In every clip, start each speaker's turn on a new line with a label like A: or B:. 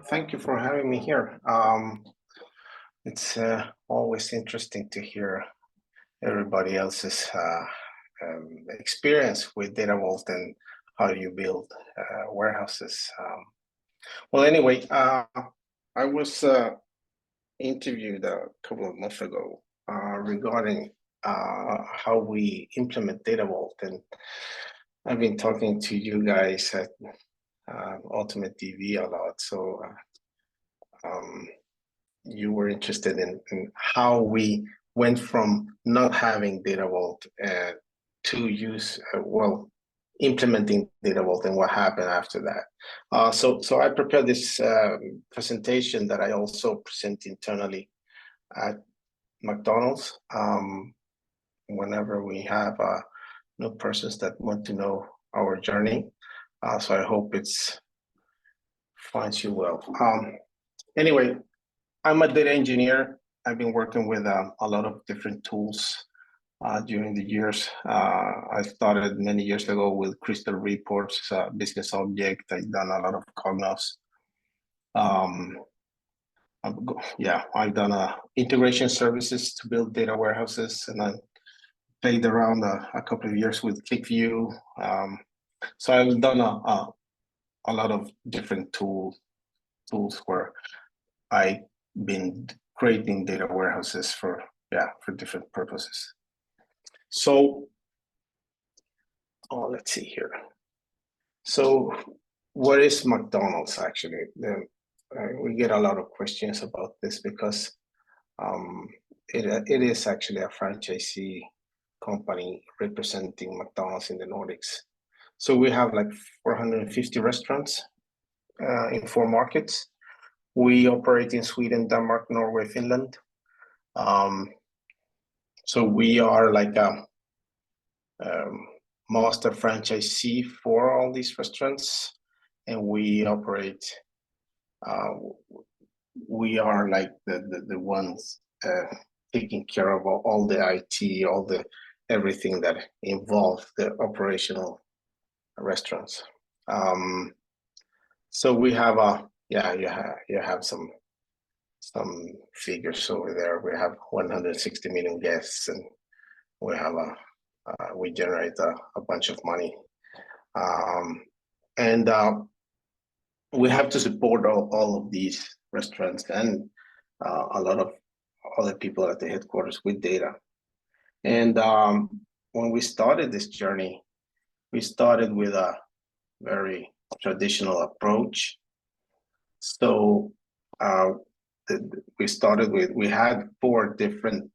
A: Thank you for having me here. It's always interesting to hear everybody else's experience with Data Vault and how you build warehouses. Well, anyway, I was interviewed a couple of months ago regarding how we implement Data Vault, and I've been talking to you guys at Ultimate DV a lot, so you were interested in how we went from not having Data Vault to implementing Data Vault and what happened after that. So I prepared this presentation that I also present internally at McDonald's whenever we have new persons that want to know our journey. So I hope it's finds you well. Anyway, I'm a data engineer. I've been working with a lot of different tools during the years. I started many years ago with Crystal Reports, Business Object. I've done a lot of Cognos. I've done integration services to build data warehouses, and I played around a couple of years with ClickView. So I've done a lot of different tools where I've been creating data warehouses for different purposes. So let's see here. So what is McDonald's actually? We get a lot of questions about this because it is actually a franchisee company representing McDonald's in the Nordics. So we have like 450 restaurants in 4 markets. We operate in Sweden, Denmark, Norway, Finland. So we are like a master franchisee for all these restaurants, and we operate. We are like the ones taking care of all the IT, everything that involves the operational restaurants. So we have you have some figures over there. We have 160 million guests, and we have we generate a bunch of money, and we have to support all of these restaurants and a lot of other people at the headquarters with data. And when we started this journey, we started with a very traditional approach. So we had 4 different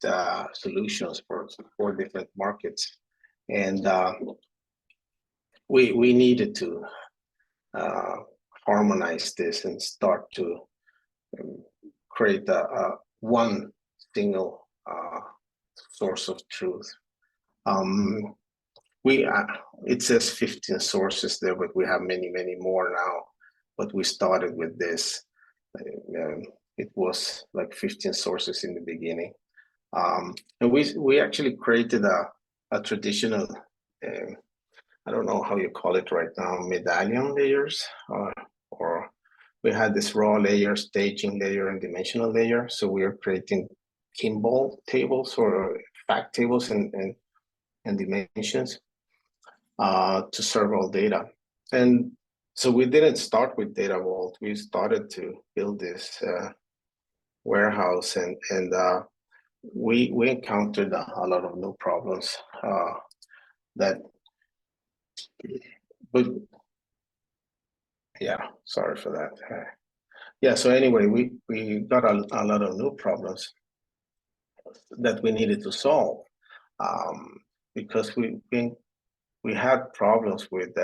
A: solutions for 4 different markets, and we needed to harmonize this and start to create one single source of truth. It says 15 sources there, but we have many more now. But we started with this. It was like 15 sources in the beginning, and we actually created a traditional. I don't know how you call it right now, medallion layers, or we had this raw layer, staging layer, and dimensional layer. So we are creating Kimball tables or fact tables and dimensions to serve all data. And so we didn't start with Data Vault. We started to build this warehouse, and we encountered a lot of new problems sorry for that. So anyway, we got a lot of new problems that we needed to solve because we had problems with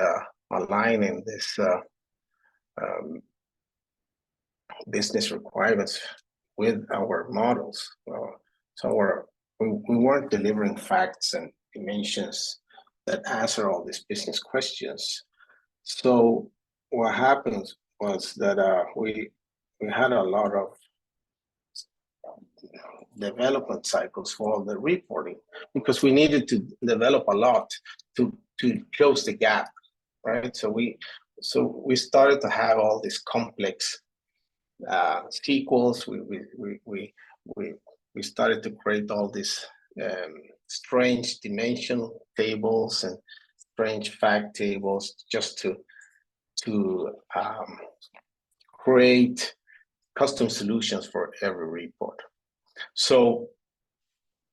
A: aligning this business requirements with our models. So we weren't delivering facts and dimensions that answer all these business questions. So what happened was that we had a lot of development cycles for all the reporting because we needed to develop a lot to close the gap, right? So we started to have all these complex sequels. We started to create all these strange dimension tables and strange fact tables just to create custom solutions for every report. So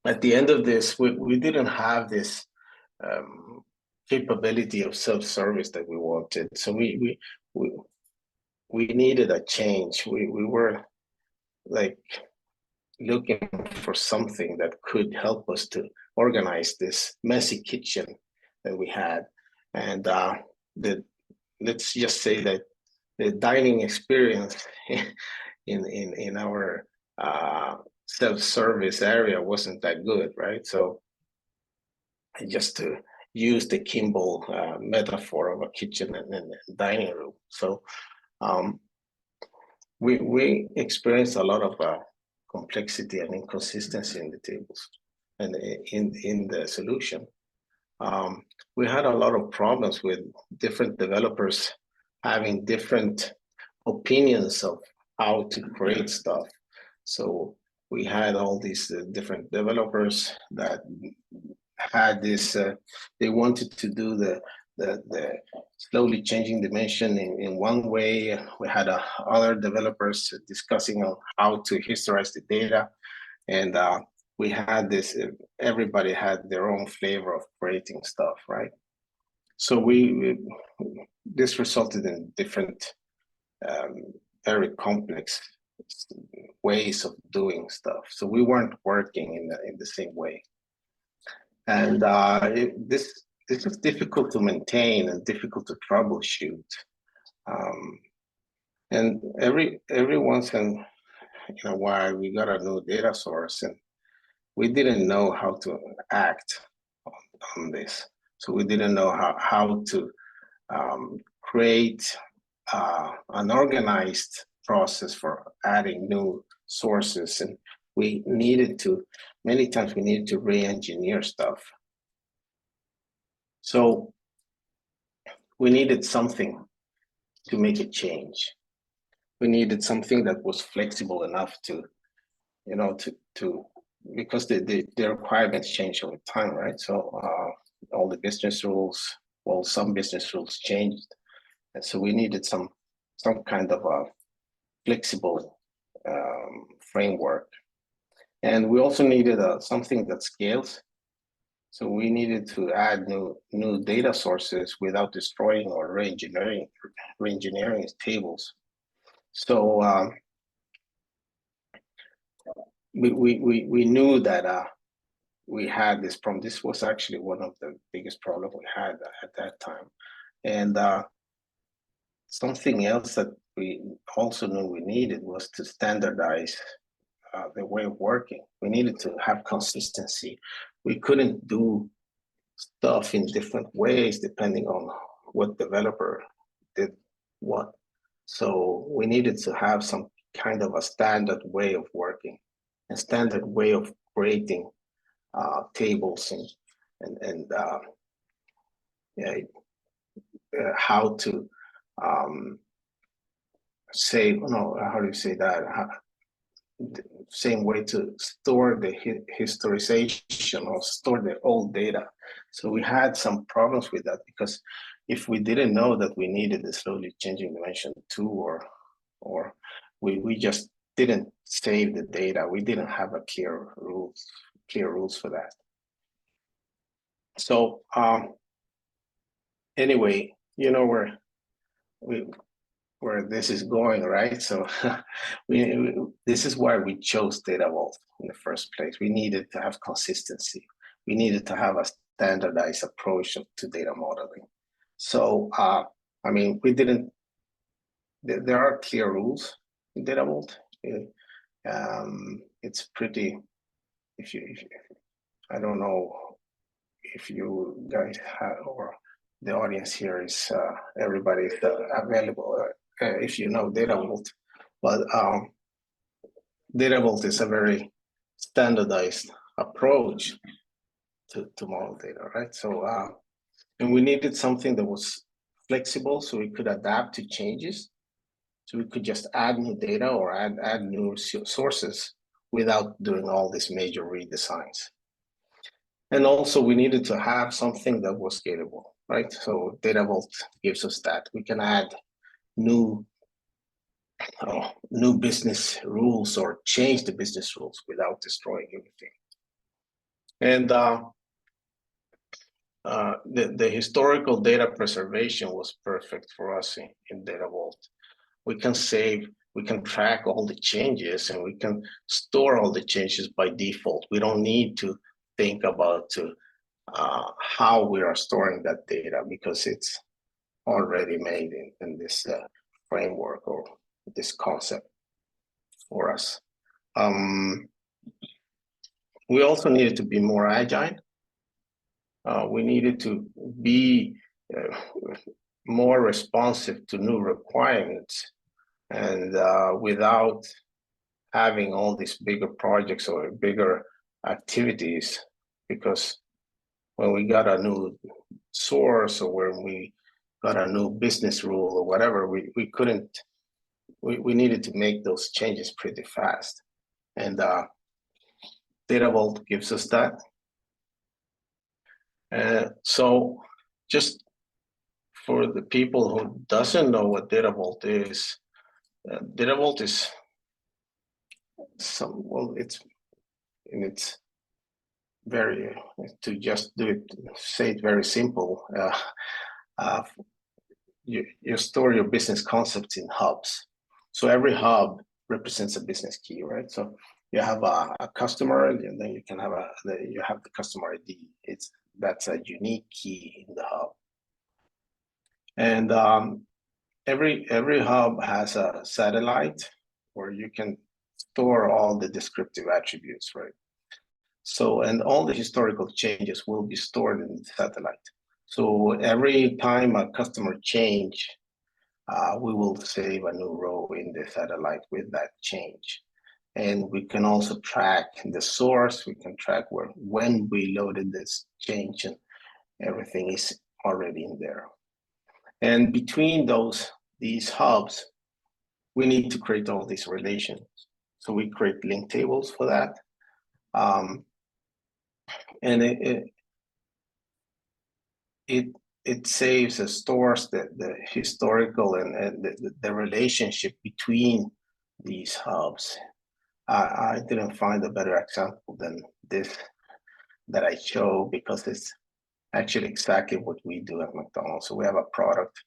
A: at the end of this, we didn't have this capability of self-service that we wanted. So we needed a change. We were like looking for something that could help us to organize this messy kitchen that we had. And let's just say that the dining experience in our self-service area wasn't that good, right? So just to use the Kimball metaphor of a kitchen and dining room. So we experienced a lot of complexity and inconsistency in the tables and in the solution. We had a lot of problems with different developers having different opinions of how to create stuff. So we had all these different developers that had this, they wanted to do the slowly changing dimension in one way. We had other developers discussing on how to historize the data. And we had this, everybody had their own flavor of creating stuff, right? So this resulted in different, very complex ways of doing stuff. So we weren't working in the same way. And this is difficult to maintain and difficult to troubleshoot. And every once in a while, we got a new data source, and we didn't know how to act on this. So we didn't know how to create an organized process for adding new sources. And we needed to, many times we needed to re-engineer stuff. So we needed something to make a change. We needed something that was flexible enough to, because the requirements change over time, right? So all the business rules, well, some business rules changed. And so we needed some kind of a flexible framework. And we also needed something that scales. So we needed to add new data sources without destroying or re-engineering tables. So we knew that we had this problem. This was actually one of the biggest problems we had at that time. And something else that we also knew we needed was to standardize the way of working. We needed to have consistency. We couldn't do stuff in different ways depending on what developer did what. So we needed to have some kind of a standard way of working, a standard way of creating tables and how to say, no, how do you say that? Same way to store the historization or store the old data. So we had some problems with that, because if we didn't know that we needed the slowly changing dimension 2, or we just didn't save the data, we didn't have a clear rules for that. So anyway, you know where this is going, right? So this is why we chose Data Vault in the first place. We needed to have consistency. We needed to have a standardized approach to data modeling. So, I mean, there are clear rules in Data Vault. It's pretty, I don't know if you guys have, or the audience here is everybody is available. If you know Data Vault, but Data Vault is a very standardized approach to model data, right? So, and we needed something that was flexible so we could adapt to changes, So we could just add new data or add new sources without doing all these major redesigns. And also we needed to have something that was scalable, right? So Data Vault gives us that. We can add new business rules or change the business rules without destroying everything. And the historical data preservation was perfect for us in Data Vault. We can save, we can track all the changes, and we can store all the changes by default. We don't need to think about how we are storing that data, because it's already made in this framework or this concept for us. We also needed to be more agile. We needed to be more responsive to new requirements, and without having all these bigger projects or bigger activities, because when we got a new source or when we got a new business rule or whatever, we needed to make those changes pretty fast. And Data Vault gives us that. So just for the people who doesn't know what Data Vault is it's very, to just do it, say it very simple, you store your business concepts in hubs. So every hub represents a business key, right? So you have a customer, and then you can have you have the customer ID. That's a unique key in the hub. And every hub has a satellite where you can store all the descriptive attributes, right? So, and all the historical changes will be stored in the satellite. So every time a customer change, we will save a new row in the satellite with that change. And we can also track the source. We can track when we loaded this change, and everything is already in there. And between these hubs, we need to create all these relations. So we create link tables for that. And it saves and stores the historical and the relationship between these hubs. I didn't find a better example than this that I show, because it's actually exactly what we do at McDonald's. So we have a product,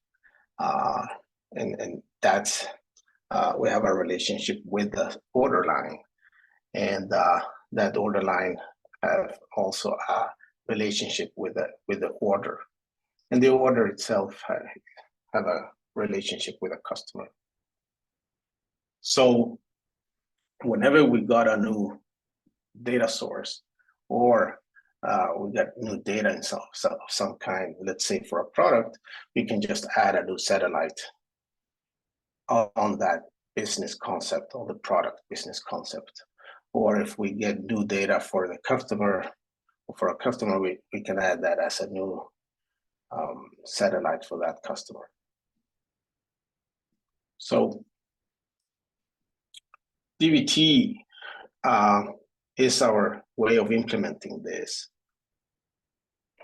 A: and that's we have a relationship with the order line, and that order line have also a relationship with the order, and the order itself have a relationship with a customer. So whenever we got a new data source, or we got new data in some kind, let's say for a product, we can just add a new satellite on that business concept, or the product business concept. Or if we get new data for the customer, for a customer, we can add that as a new satellite for that customer. So DVT is our way of implementing this.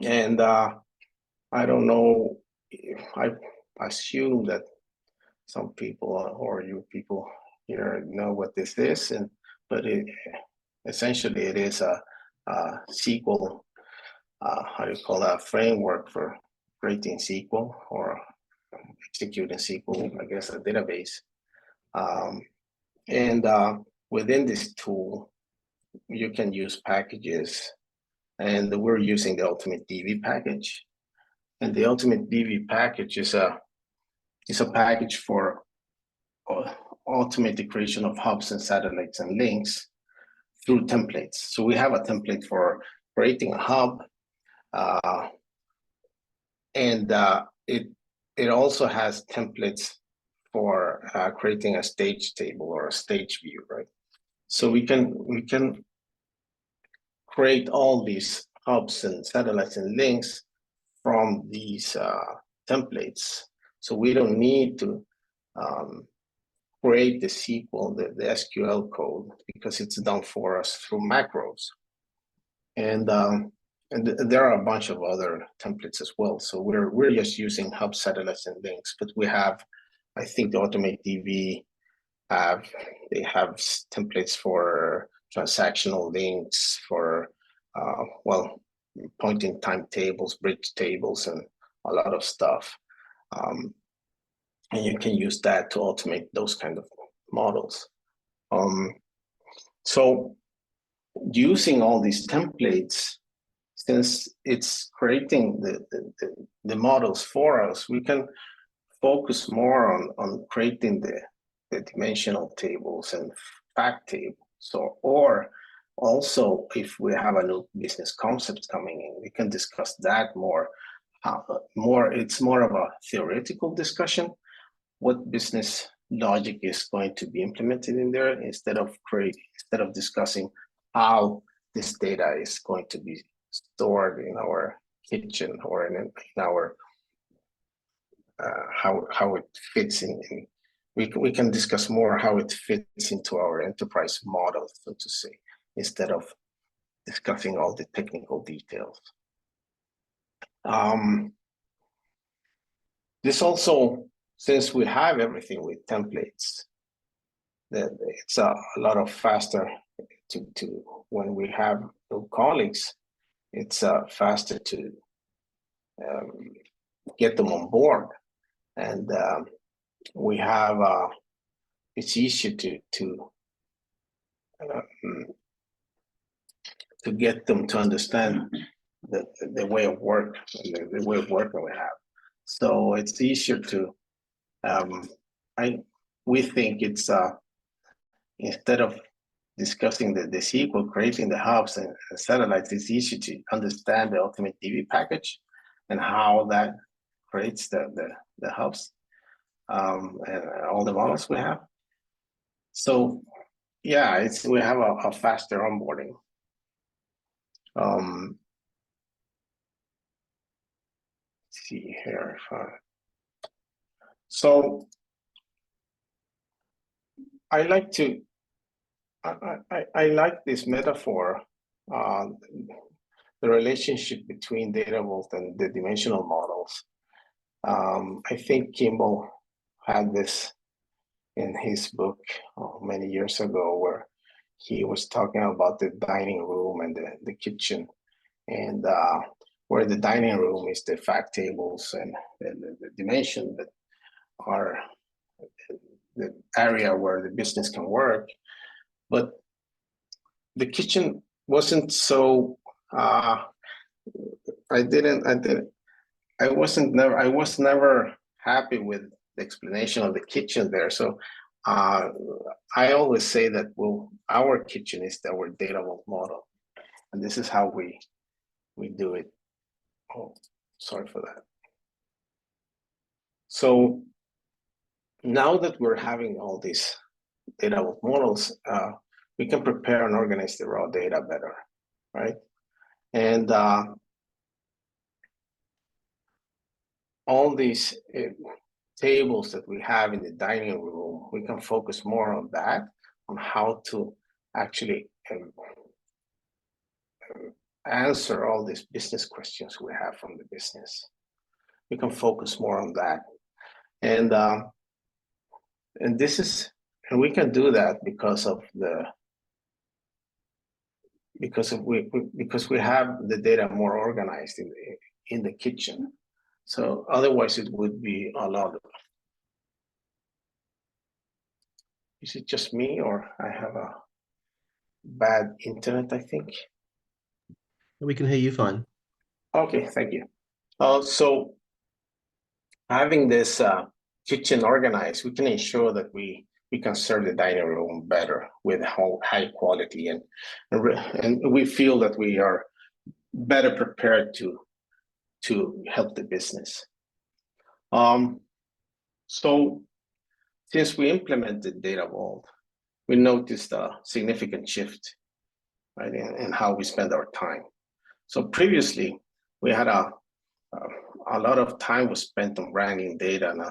A: And I don't know, I assume that some people, or you people here, know what this is, but essentially it is a SQL, how do you call that, framework for creating SQL or executing SQL, I guess, a database. And within this tool, you can use packages, and we're using the Ultimate DV package. And the Ultimate DV package is a package for automated creation of hubs and satellites and links through templates. So we have a template for creating a hub, and it also has templates for creating a stage table or a stage view, right? So we can create all these hubs and satellites and links from these templates. So we don't need to create the SQL, the SQL code, because it's done for us through macros. And there are a bunch of other templates as well. So we're just using hub satellites and links, but we have, I think the Automate DB they have templates for transactional links, for well, pointing time tables, bridge tables, and a lot of stuff. And you can use that to automate those kind of models. So using all these templates, since it's creating the models for us, we can focus more on creating the dimensional tables and fact tables. So, or also if we have a new business concept coming in, we can discuss that more. It's more of a theoretical discussion, what business logic is going to be implemented in there, instead of discussing how this data is going to be stored in our kitchen or in our how it fits in. We can discuss more how it fits into our enterprise model, so to say, instead of discussing all the technical details. This also, since we have everything with templates, that it's a lot of faster to when we have new colleagues, it's faster to get them on board, and we have it's easier to get them to understand the way of work, the way of working we have. So it's easier to we think it's instead of discussing the SQL, creating the hubs and satellites, it's easy to understand the Ultimate DB package and how that creates the hubs and all the models we have. So yeah, we have a faster onboarding. Let's see here. So I like to. I like this metaphor, the relationship between data vault and the dimensional models. I think Kimball had this in his book many years ago, where he was talking about the dining room and the kitchen, and where the dining room is the fact tables and the dimension that are the area where the business can work. But the kitchen wasn't so. I was never happy with the explanation of the kitchen there. So I always say that, well, our kitchen is our data vault model, and this is how we do it. Oh, sorry for that. So now that we're having all these data vault models, we can prepare and organize the raw data better, right? And all these tables that we have in the dining room, we can focus more on that, on how to actually answer all these business questions we have from the business. We can focus more on that, and this is, and we can do that because we have the data more organized in the kitchen. So otherwise it would be a lot of. Is it just me, or I have a bad internet, I think?
B: We can hear you fine.
A: Okay, thank you. So having this kitchen organized, we can ensure that we can serve the dining room better with high quality, and we feel that we are better prepared to help the business. So since we implemented Data Vault, we noticed a significant shift, right, in how we spend our time. So previously, we had a lot of time was spent on wrangling data and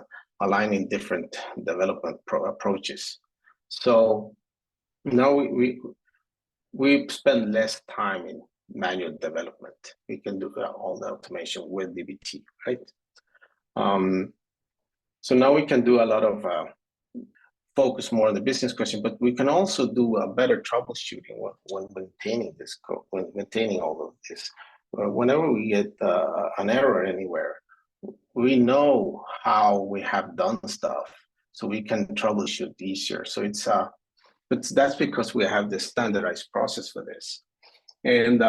A: aligning different development approaches. So now we spend less time in manual development. We can do all the automation with DBT, right? So now we can do a lot of focus more on the business question, but we can also do a better troubleshooting when maintaining this code, when maintaining all of this. Whenever we get an error anywhere, we know how we have done stuff, so we can troubleshoot easier. So but that's because we have this standardized process for this, and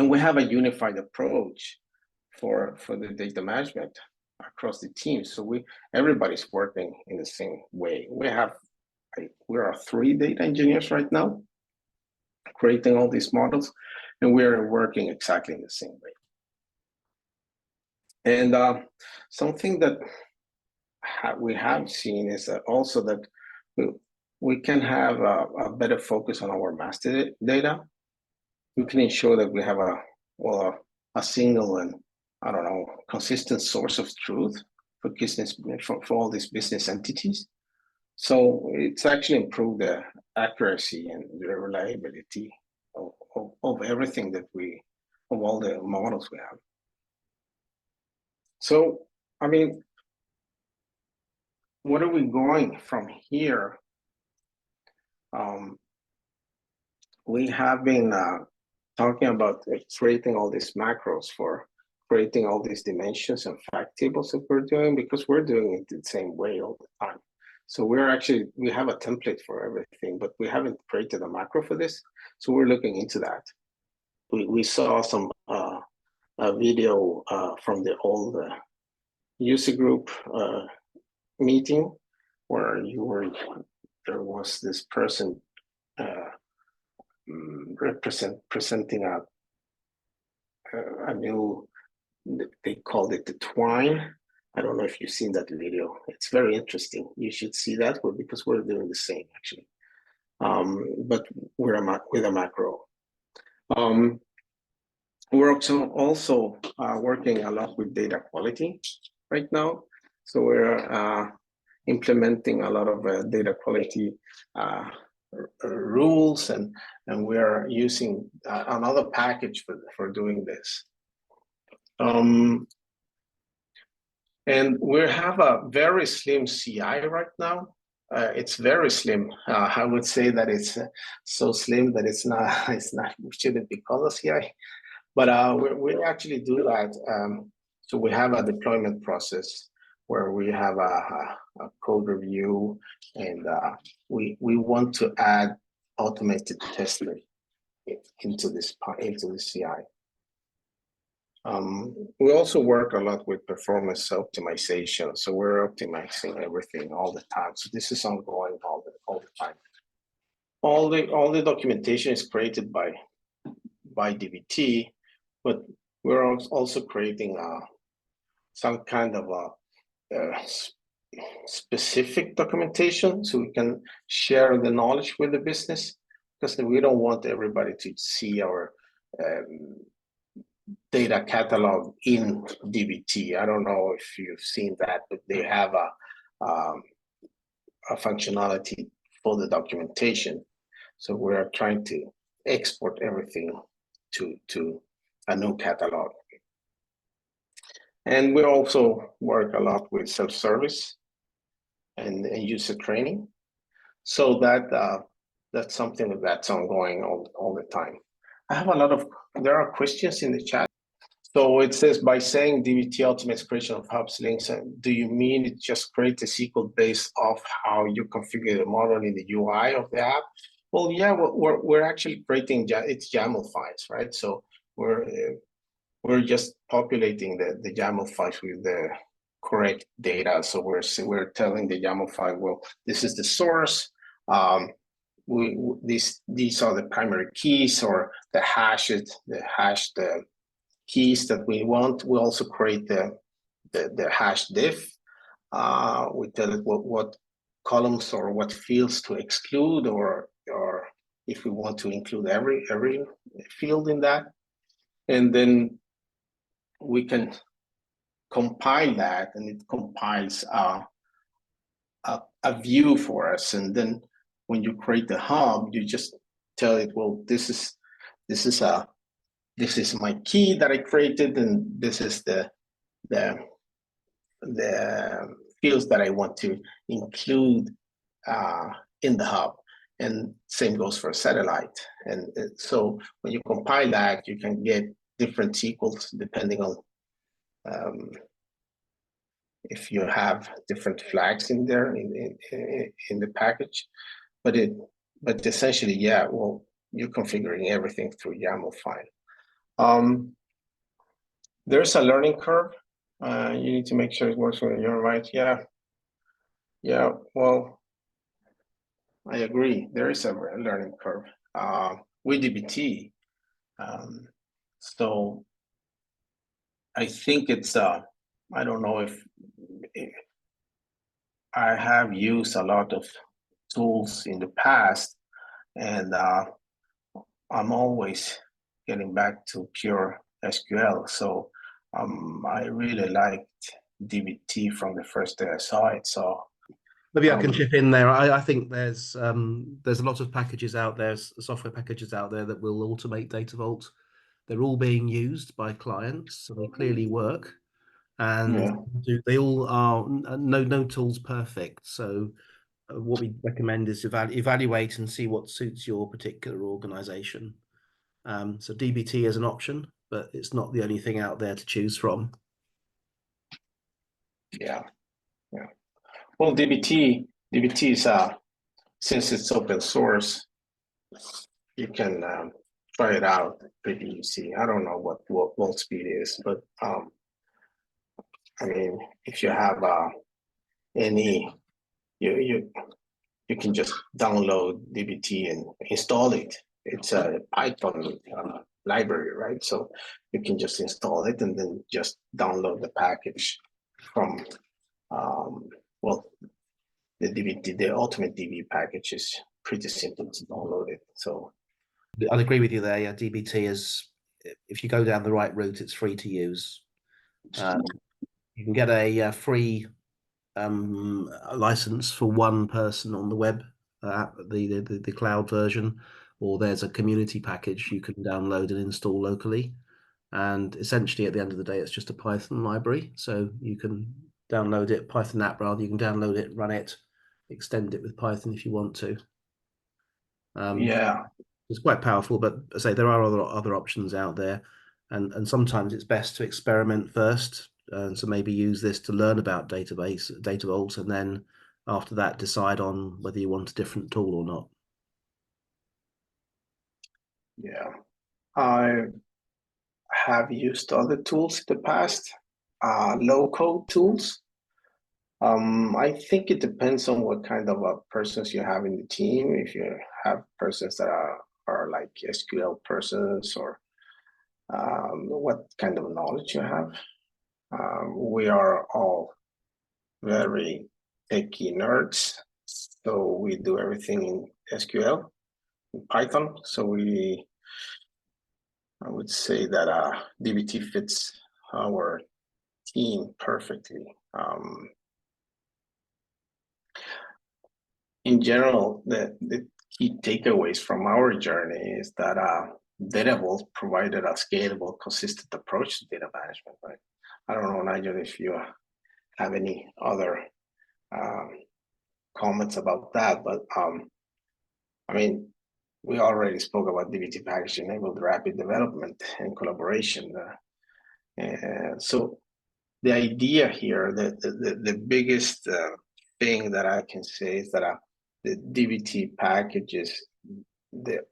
A: we have a unified approach for the data management across the team. So everybody's working in the same way. We are 3 data engineers right now creating all these models, and we're working exactly in the same way. And something that we have seen is that also that we can have a better focus on our master data. We can ensure that we have a single and consistent source of truth for business, for all these business entities. So it's actually improved the accuracy and the reliability of everything of all the models we have. So, I mean, what are we going from here? We have been talking about creating all these macros for creating all these dimensions and fact tables that we're doing, because we're doing it the same way all the time. So we have a template for everything, but we haven't created a macro for this. So we're looking into that. We saw some a video from the old user group meeting where there was this person presenting a new, they called it the twine. I don't know if you've seen that video. It's very interesting. You should see that one, because we're doing the same actually, but with a macro. We're also working a lot with data quality right now. So we're implementing a lot of data quality rules, and we are using another package for doing this. And we have a very slim CI right now. It's very slim. I would say that it's so slim that it's not. We shouldn't be called a CI, but we actually do that. So we have a deployment process where we have a code review, and we want to add automated testing into the CI. We also work a lot with performance optimization. So we're optimizing everything all the time. So this is ongoing all the time. All the documentation is created by DBT, but we're also creating some kind of a specific documentation, so we can share the knowledge with the business, because we don't want everybody to see our data catalog in DBT. I don't know if you've seen that, but they have a functionality for the documentation. So we're trying to export everything to a new catalog. And we also work a lot with self-service and user training. So that's something that's ongoing all the time. There are questions in the chat. So it says, by saying DBT automates creation of hubs, links, do you mean it just creates a SQL based off how you configure the model in the UI of the app? Well, yeah, we're actually creating it's YAML files, right? So we're just populating the YAML files with the correct data. So we're telling the YAML file, well, this is the source. These are the primary keys, or the hashed keys that we want. We also create the hash diff. We tell it what columns or what fields to exclude, or if we want to include every field in that. And then we can compile that, and it compiles a view for us. And then when you create the hub, you just tell it, well, this is my key that I created, and this is the fields that I want to include in the hub. And same goes for satellite. And so when you compile that, you can get different SQLs depending on if you have different flags in there in the package. But essentially, yeah, well, you're configuring everything through YAML file. There's a learning curve. You need to make sure it works when you're right. Yeah, well, I agree. There is a learning curve with DBT. So I think it's, I don't know if I have used a lot of tools in the past, and I'm always getting back to pure SQL. So I really liked DBT from the first day I saw it. So
B: Maybe I can chip in there. I think there's a lot of packages out there, software packages out there that will automate data vault. They're all being used by clients, so they clearly work, and they all are no tool's perfect. So what we recommend is evaluate and see what suits your particular organization. So DBT is an option, but it's not the only thing out there to choose from.
A: Yeah. Well, DBT is since it's open source, you can try it out pretty easy. I don't know what vault speed is, but I mean, if you have any, you can just download DBT and install it. It's a Python library, right? So you can just install it and then just download the package from well, the DBT, the ultimate DB package is pretty simple to download it. So
B: I'd agree with you there. Yeah, DBT is, if you go down the right route, it's free to use. You can get a free license for one person on the web, the cloud version, or there's a community package you can download and install locally. And essentially, at the end of the day, it's just a Python library. So you can download it, Python app rather. You can download it, run it, extend it with Python if you want to.
A: yeah,
B: it's quite powerful, but I say there are other options out there, and sometimes it's best to experiment first. So maybe use this to learn about data vaults, and then after that decide on whether you want a different tool or not.
A: Yeah, I have used other tools in the past, low-code tools. I think it depends on what kind of persons you have in the team. If you have persons that are like SQL persons, or what kind of knowledge you have. We are all very techie nerds, so we do everything in SQL, in Python. So I would say that DBT fits our team perfectly. In general, the key takeaways from our journey is that Data Vault provided a scalable, consistent approach to data management. Right? I don't know, Nigel, if you have any other comments about that, but I mean, we already spoke about DBT package enabled rapid development and collaboration. So the idea here, the biggest thing that I can say is that the DBT packages, the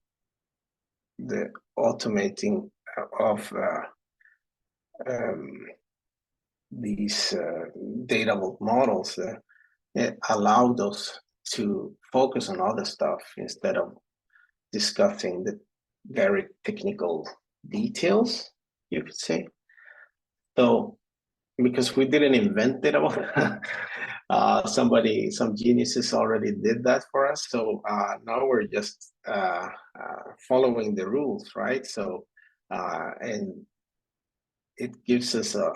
A: automating of these data vault models it allowed us to focus on other stuff instead of discussing the very technical details, you could say. So because we didn't invent it all, some geniuses already did that for us. So now we're just following the rules, right? So and it gives us a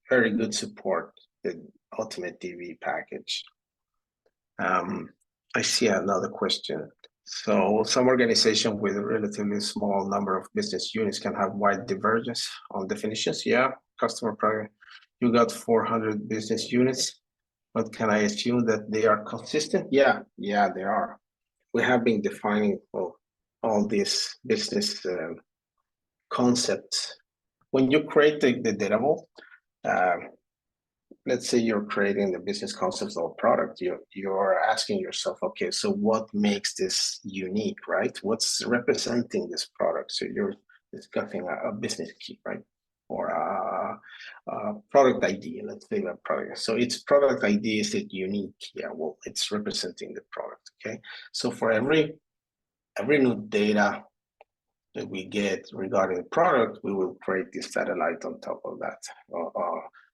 A: very good support, the Ultimate DV package. I see another question. So some organization with a relatively small number of business units can have wide divergence on definitions. Yeah, customer project, you got 400 business units, but can I assume that they are consistent? Yeah, they are. We have been defining all these business concepts. When you create the data vault, let's say you're creating the business concepts of a product, you're asking yourself, okay, so what makes this unique, right? What's representing this product? So you're discussing a business key, right? Or a product ID, let's say a product. So its product ID, is it unique? Yeah, well, it's representing the product, okay? So for every new data that we get regarding the product, we will create this satellite on top of that,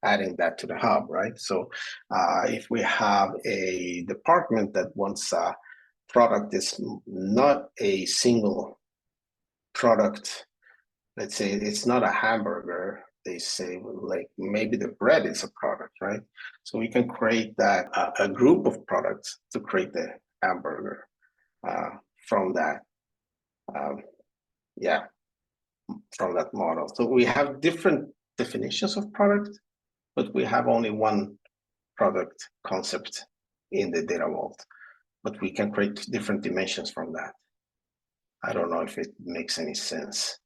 A: adding that to the hub, right? So if we have a department that wants a product is not a single product, let's say it's not a hamburger, they say like maybe the bread is a product, right? So we can create that a group of products to create the hamburger from that. Yeah, from that model. So we have different definitions of product, but we have only one product concept in the data vault, but we can create different dimensions from that. I don't know if it makes any sense,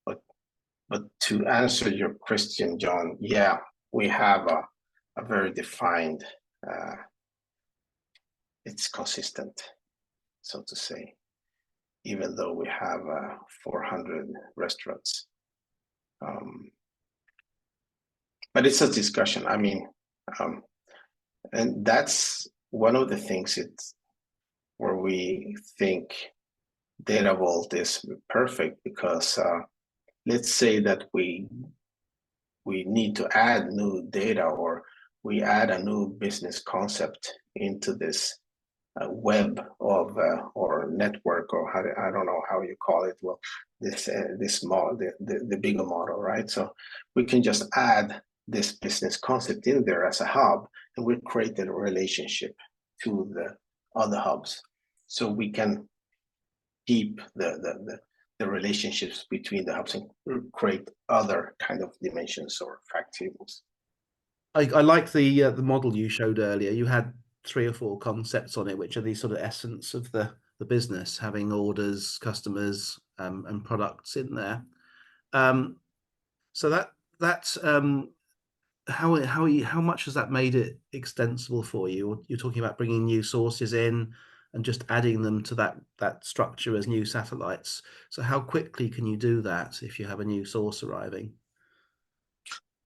A: but to answer your question, John, yeah, we have a very defined, it's consistent, so to say, even though we have 400 restaurants. But it's a discussion. I mean, and that's one of the things where we think Data Vault is perfect, because let's say that we need to add new data, or we add a new business concept into this web of or network, or I don't know how you call it. Well, this model, the bigger model, right? So we can just add this business concept in there as a hub, and we created a relationship to the other hubs, so we can keep the relationships between the hubs and create other kind of dimensions or fact tables.
B: I like the model you showed earlier. You had 3 or 4 concepts on it, which are the sort of essence of the business, having orders, customers, and products in there. So that's how much has that made it extensible for you? You're talking about bringing new sources in and just adding them to that structure as new satellites. So how quickly can you do that if you have a new source arriving?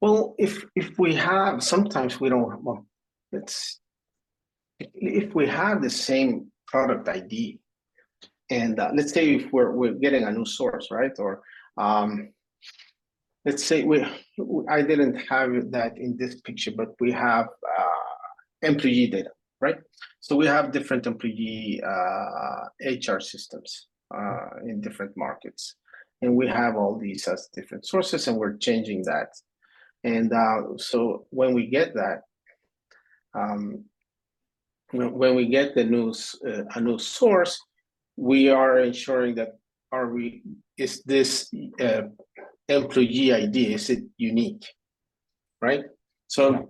A: Well, if we have, sometimes we don't. Well, if we have the same product ID, and let's say if we're getting a new source, right? Or let's say I didn't have that in this picture, but we have employee data, right? So we have different employee HR systems in different markets, and we have all these as different sources, and we're changing that. And so when we get that, when we get the news, a new source, we are ensuring that is this employee ID, is it unique, right? So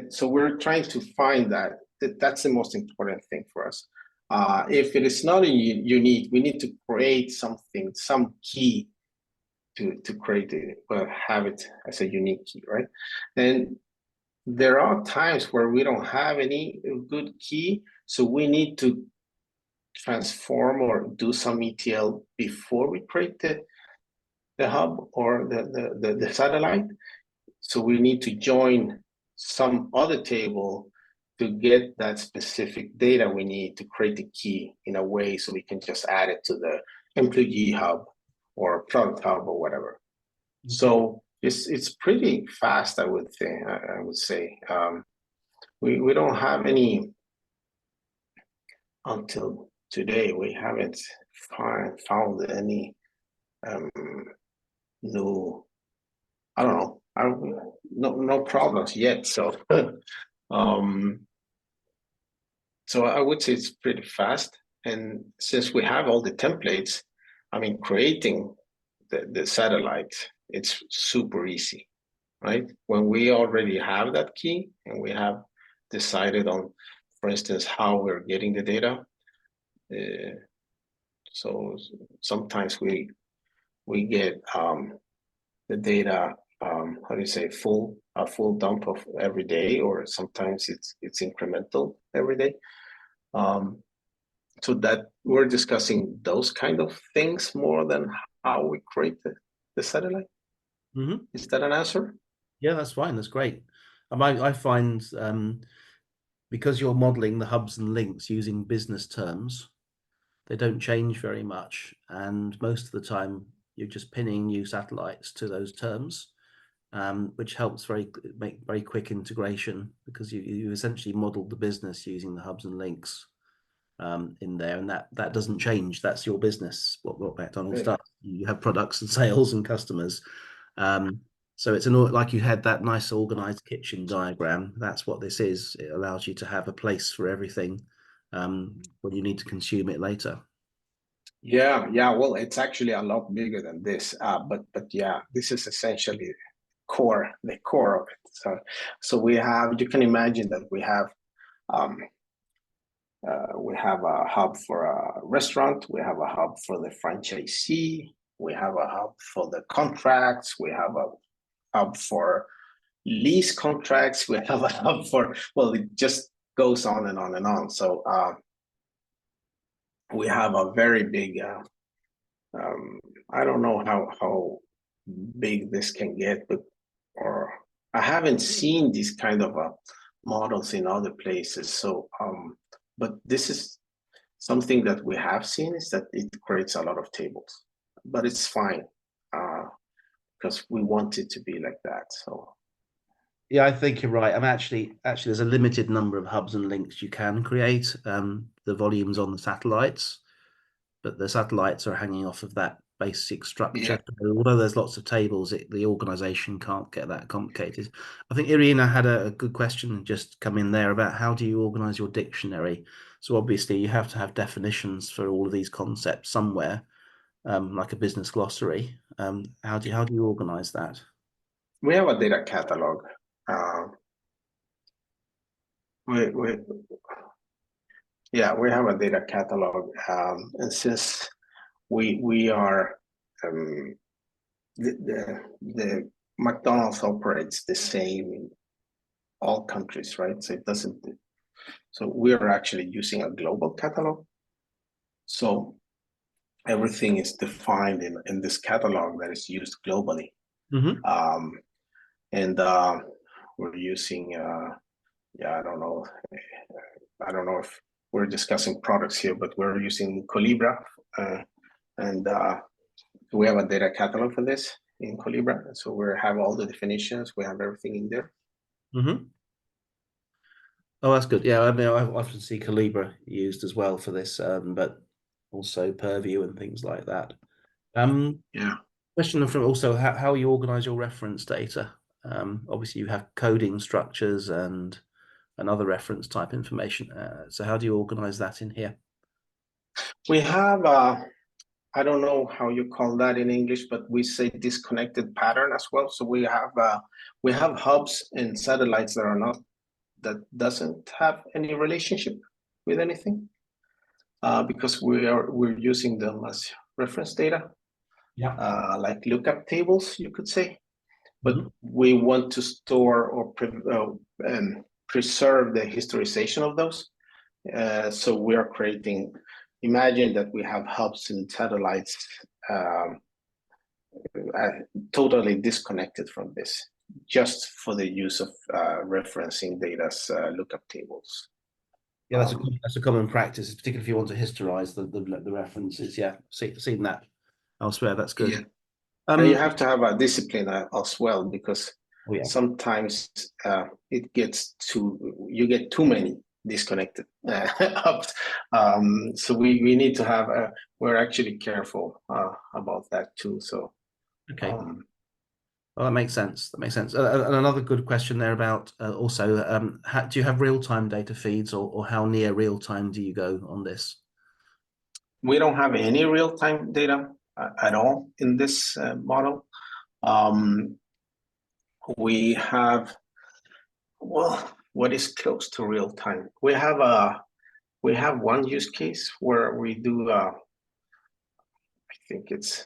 A: so we're trying to find that's the most important thing for us. If it is not unique, we need to create something, some key to create it, have it as a unique key, right? And there are times where we don't have any good key, so we need to transform or do some ETL before we create the hub or the satellite. So we need to join some other table to get that specific data we need to create the key in a way so we can just add it to the employee hub or product hub or whatever. Mm-hmm. So it's pretty fast, I would think. I would say we don't have any, until today. We haven't found any new I don't know. No problems yet. So um, so I would say it's pretty fast. And since we have all the templates, I mean, creating the satellites, it's super easy, right? When we already have that key and we have decided on, for instance, how we're getting the data. So sometimes we get the data, how do you say, a full dump of every day, or sometimes it's incremental every day. So that we're discussing those kind of things more than how we create the satellite.
B: Mm-hmm.
A: Is that an answer?
B: Yeah, that's fine. That's great. I find because you're modeling the hubs and links using business terms, they don't change very much. And most of the time, you're just pinning new satellites to those terms, which helps make very quick integration because you essentially modeled the business using the hubs and links in there, and that doesn't change. That's your business. What McDonald's does. You have products and sales and customers. So it's like you had that nice organized kitchen diagram. That's what this is. It allows you to have a place for everything when you need to consume it later.
A: Yeah. Well, it's actually a lot bigger than this, but yeah, this is essentially the core of it. So we have. You can imagine that we have a hub for a restaurant. We have a hub for the franchisee. We have a hub for the contracts. We have a hub for lease contracts. We have a hub for, well, it just goes on and on and on. So we have a very big, I don't know how big this can get, or I haven't seen these kind of models in other places. So, but this is something that we have seen, is that it creates a lot of tables, but it's fine because we want it to be like that. So
B: Yeah, I think you're right. I'm actually there's a limited number of hubs and links you can create. The volumes on the satellites, but the satellites are hanging off of that basic structure.
A: yeah,
B: Although there's lots of tables, the organization can't get that complicated. I think Irina had a good question just come in there about how do you organize your dictionary? So obviously you have to have definitions for all of these concepts somewhere, like a business glossary. How do you organize that?
A: we have a data catalog. We Yeah, we have a data catalog, and since we are the McDonald's operates the same in all countries, right? So it doesn't. So we are actually using a global catalog. So everything is defined in this catalog that is used globally.
B: Mm-hmm.
A: And we're using, yeah, I don't know if we're discussing products here, but we're using Colibra, and we have a data catalog for this in Colibra. So we have all the definitions, we have everything in there.
B: Mm-hmm. Oh, that's good. Yeah, I mean, I often see Calibra used as well for this, but also Purview and things like that.
A: Yeah.
B: Question from also how you organize your reference data. Obviously, you have coding structures and other reference type information. So how do you organize that in here?
A: We have, I don't know how you call that in English, but we say disconnected pattern as well. So we have hubs and satellites that doesn't have any relationship with anything, because we're using them as reference data,
B: Yeah.
A: like lookup tables, you could say. But
B: Mhm.
A: we want to store or preserve the historization of those. So we are creating, imagine that we have hubs and satellites totally disconnected from this, just for the use of referencing data's lookup tables.
B: Yeah, that's a common practice, particularly if you want to historize the references. Yeah, seen that elsewhere. That's
A: Yeah.
B: good.
A: And you have to have a discipline as well, because
B: Oh yeah.
A: sometimes you get too many disconnected hubs. So we need to have we're actually careful about that too. So
B: Okay. Oh, that makes sense. That makes sense. And another good question there about also, do you have real-time data feeds, or how near real-time do you go on this?
A: We don't have any real-time data at all in this model. We have, well, what is close to real time? We have one use case where we do. I think it's.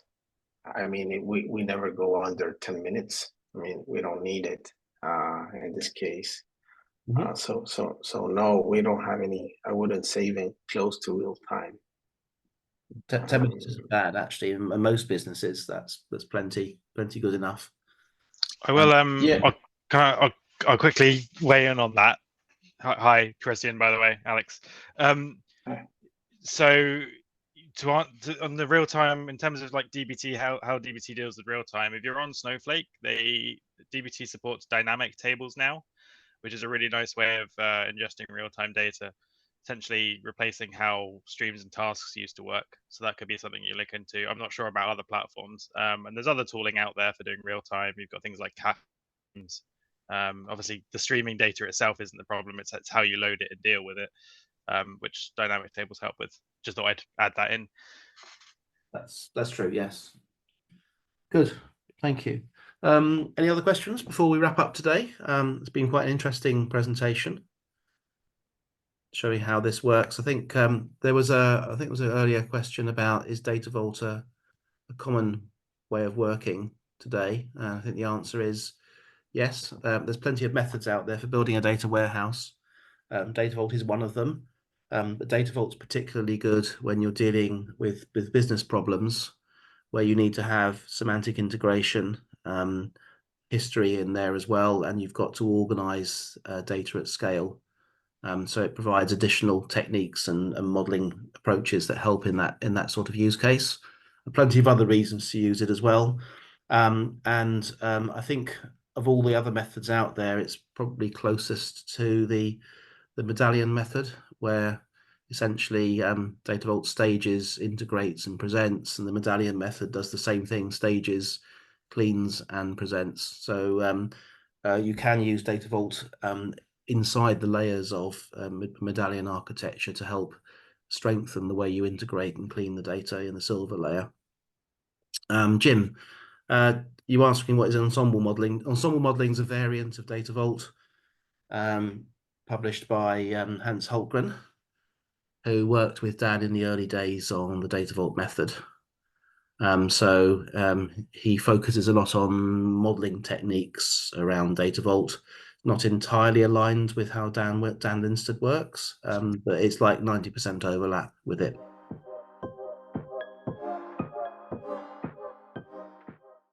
A: I mean, we never go under 10 minutes. I mean, we don't need it in this case. So no, we don't have any. I wouldn't say even close to real time.
B: 10 minutes isn't bad, actually. In most businesses, that's plenty good enough.
C: I will.
A: Yeah.
C: I'll quickly weigh in on that. Hi, Christian. By the way, Alex. So on the real time, in terms of like DBT, how DBT deals with real time. If you're on Snowflake, DBT supports dynamic tables now, which is a really nice way of ingesting real time data, essentially replacing how streams and tasks used to work. So that could be something you look into. I'm not sure about other platforms, and there's other tooling out there for doing real time. You've got things like Kafka. Obviously, the streaming data itself isn't the problem; it's how you load it and deal with it, which dynamic tables help with. Just thought I'd add that in.
B: That's true. Yes. Good. Thank you. Any other questions before we wrap up today? It's been quite an interesting presentation, showing how this works. I think there was an earlier question about, is Data Vault a common way of working today? I think the answer is yes. There's plenty of methods out there for building a data warehouse. Data Vault is one of them. But Data Vault's particularly good when you're dealing with business problems where you need to have semantic integration, history in there as well, and you've got to organize data at scale. So it provides additional techniques and modeling approaches that help in that sort of use case. Plenty of other reasons to use it as well. I think of all the other methods out there, it's probably closest to the medallion method, where essentially Data Vault stages, integrates, and presents, and the medallion method does the same thing: stages, cleans, and presents. So you can use Data Vault inside the layers of medallion architecture to help strengthen the way you integrate and clean the data in the silver layer. Jim, you asking what is ensemble modeling? Ensemble modeling is a variant of Data Vault, published by Hans Holtgren, who worked with Dan in the early days on the Data Vault method. He focuses a lot on modeling techniques around Data Vault, not entirely aligned with how Dan Linstead works, but it's like 90% overlap with it.